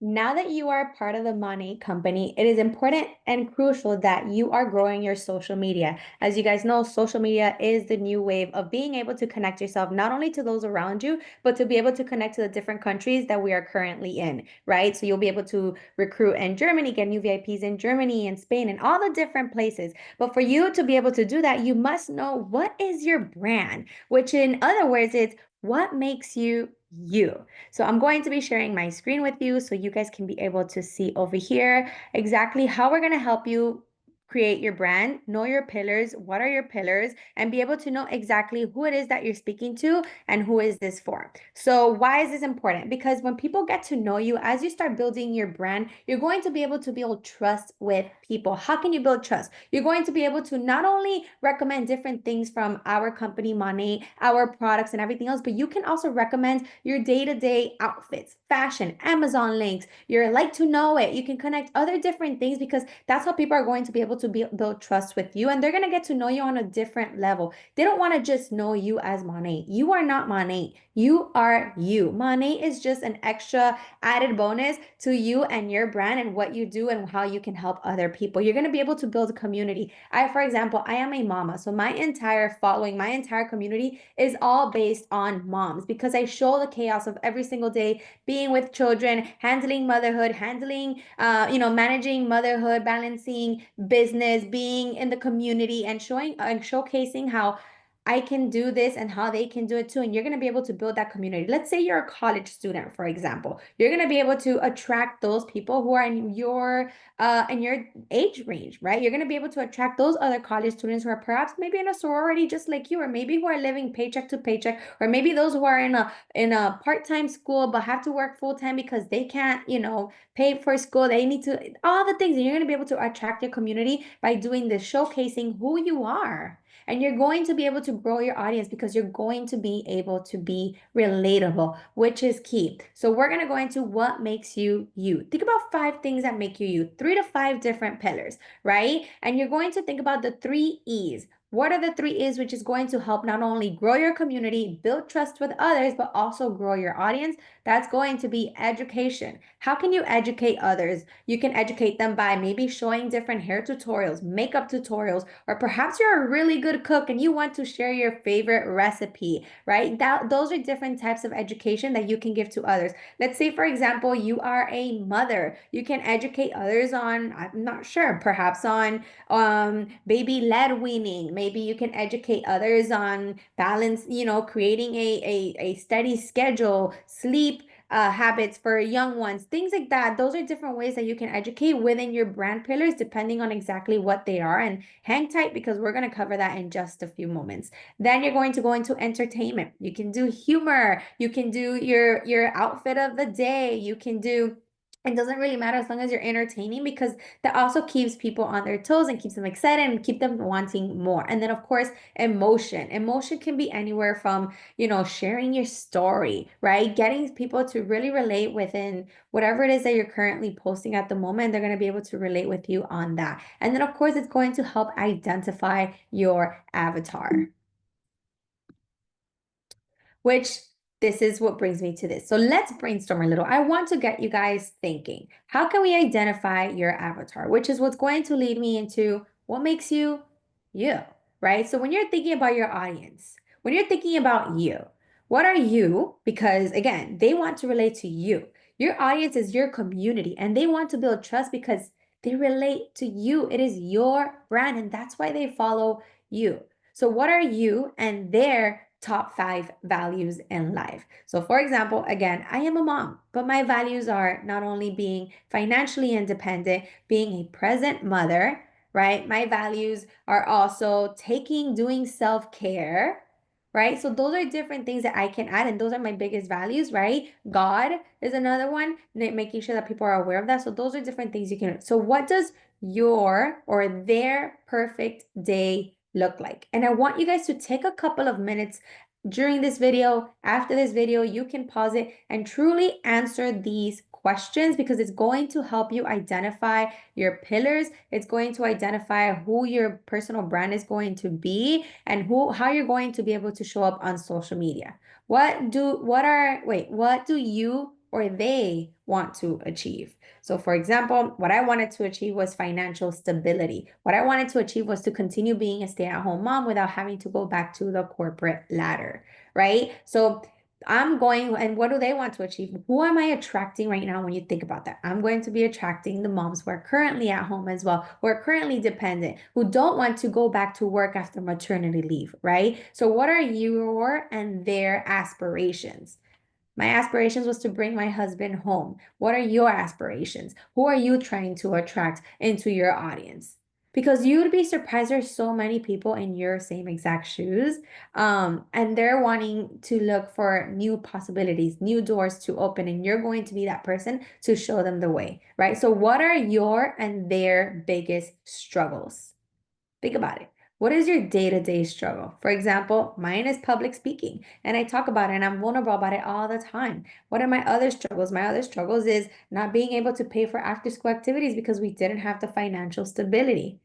Now that you are part of the Money company, it is important and crucial that you are growing your social media. As you guys know, social media is the new wave of being able to connect yourself not only to those around you, but to be able to connect to the different countries that we are currently in, right? So you'll be able to recruit in Germany, get new VIPs in Germany and Spain and all the different places. But for you to be able to do that, you must know what is your brand, which in other words, it's what makes you you. So I'm going to be sharing my screen with you so you guys can be able to see over here exactly how we're going to help you create your brand, know your pillars, what are your pillars, and be able to know exactly who it is that you're speaking to and who is this for. So why is this important? Because when people get to know you, as you start building your brand, you're going to be able to build trust with people. How can you build trust? You're going to be able to not only recommend different things from our company, Money, our products and everything else, but you can also recommend your day-to-day outfits, fashion, Amazon links, your like to know it. You can connect other different things because that's how people are going to be able to build trust with you, and they're going to get to know you on a different level. They don't want to just know you as Monet. You are not Monet. You are you. Monet is just an extra added bonus to you and your brand and what you do and how you can help other people. You're going to be able to build a community. For example, I am a mama. So my entire following, my entire community is all based on moms because I show the chaos of every single day being with children, handling motherhood, handling, managing motherhood, balancing business, being in the community and showing and showcasing how I can do this and how they can do it too. And you're going to be able to build that community. Let's say you're a college student, for example. You're going to be able to attract those people who are in your age range, right? You're going to be able to attract those other college students who are perhaps maybe in a sorority just like you, or maybe who are living paycheck to paycheck, or maybe those who are in a part-time school but have to work full-time because they can't, pay for school. They need to all the things. And you're going to be able to attract your community by doing this, showcasing who you are. And you're going to be able to grow your audience because you're going to be able to be relatable, which is key. So we're going to go into what makes you you. Think about 5 things that make you you, 3 to 5 different pillars, right? And you're going to think about the 3 E's. What are the 3 E's, which is going to help not only grow your community, build trust with others, but also grow your audience? That's going to be education. How can you educate others? You can educate them by maybe showing different hair tutorials, makeup tutorials, or perhaps you're a really good cook and you want to share your favorite recipe, right? Those are different types of education that you can give to others. Let's say, for example, you are a mother. You can educate others on, I'm not sure, perhaps on baby-led weaning. Maybe you can educate others on balance, creating a steady schedule, sleep habits for young ones, things like that. Those are different ways that you can educate within your brand pillars, depending on exactly what they are. And hang tight because we're going to cover that in just a few moments. Then you're going to go into entertainment. You can do humor. You can do your outfit of the day. You can do it doesn't really matter as long as you're entertaining because that also keeps people on their toes and keeps them excited and keep them wanting more. And then of course, emotion. Emotion can be anywhere from, sharing your story, right? Getting people to really relate within whatever it is that you're currently posting at the moment. They're going to be able to relate with you on that. And then of course, it's going to help identify your avatar, which this is what brings me to this. So let's brainstorm a little. I want to get you guys thinking. How can we identify your avatar? Which is what's going to lead me into what makes you you, right? So when you're thinking about your audience, when you're thinking about you, what are you? Because again, they want to relate to you. Your audience is your community and they want to build trust because they relate to you. It is your brand and that's why they follow you. So what are you and their top 5 values in life? So for example, again, I am a mom, but my values are not only being financially independent, being a present mother, right? My values are also doing self-care, right? So those are different things that I can add, and those are my biggest values, right? God is another one, making sure that people are aware of that. So those are different things you can. So what does your or their perfect day look like? And I want you guys to take a couple of minutes during this video. After this video, you can pause it and truly answer these questions because it's going to help you identify your pillars. It's going to identify who your personal brand is going to be and how you're going to be able to show up on social media. What do you or they want to achieve. So, for example, what I wanted to achieve was financial stability. What I wanted to achieve was to continue being a stay-at-home mom without having to go back to the corporate ladder, right? So, I'm going, and what do they want to achieve? Who am I attracting right now when you think about that? I'm going to be attracting the moms who are currently at home as well, who are currently dependent, who don't want to go back to work after maternity leave, right? So, what are your and their aspirations? My aspirations was to bring my husband home. What are your aspirations? Who are you trying to attract into your audience? Because you would be surprised there's so many people in your same exact shoes, and they're wanting to look for new possibilities, new doors to open, and you're going to be that person to show them the way, right? So what are your and their biggest struggles? Think about it. What is your day-to-day struggle? For example, mine is public speaking, and I talk about it and I'm vulnerable about it all the time. What are my other struggles? My other struggles is not being able to pay for after-school activities because we didn't have the financial stability,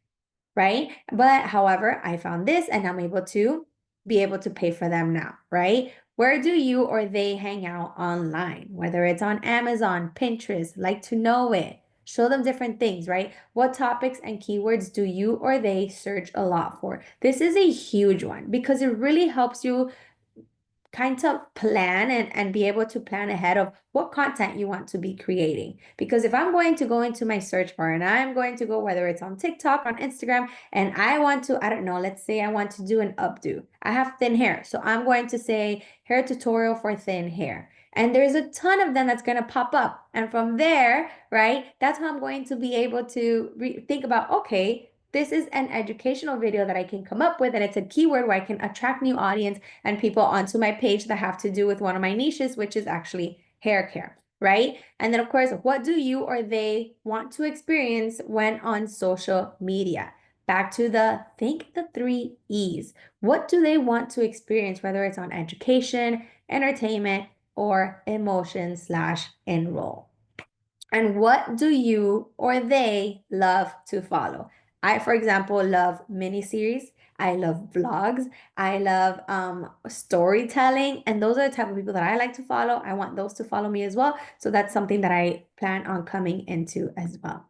right? But however, I found this and I'm able to be able to pay for them now, right? Where do you or they hang out online? Whether it's on Amazon, Pinterest, like to know it. Show them different things, right? What topics and keywords do you or they search a lot for? This is a huge one because it really helps you kind of plan and be able to plan ahead of what content you want to be creating. Because if I'm going to go into my search bar and I'm going to go, whether it's on TikTok, on Instagram, and I want to, I don't know, let's say I want to do an updo. I have thin hair. So I'm going to say hair tutorial for thin hair. And there's a ton of them that's going to pop up. And from there, right, that's how I'm going to be able to think about, okay, this is an educational video that I can come up with, and it's a keyword where I can attract new audience and people onto my page that have to do with one of my niches, which is actually hair care, right? And then, of course, what do you or they want to experience when on social media? Back to the think the 3 E's. What do they want to experience, whether it's on education, entertainment, or emotion/enroll? And what do you or they love to follow? I, for example, love miniseries. I love vlogs. I love storytelling. And those are the type of people that I like to follow. I want those to follow me as well. So that's something that I plan on coming into as well.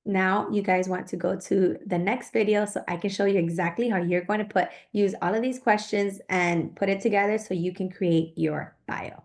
Now you guys want to go to the next video so I can show you exactly how you're going to use all of these questions and put it together so you can create your bio.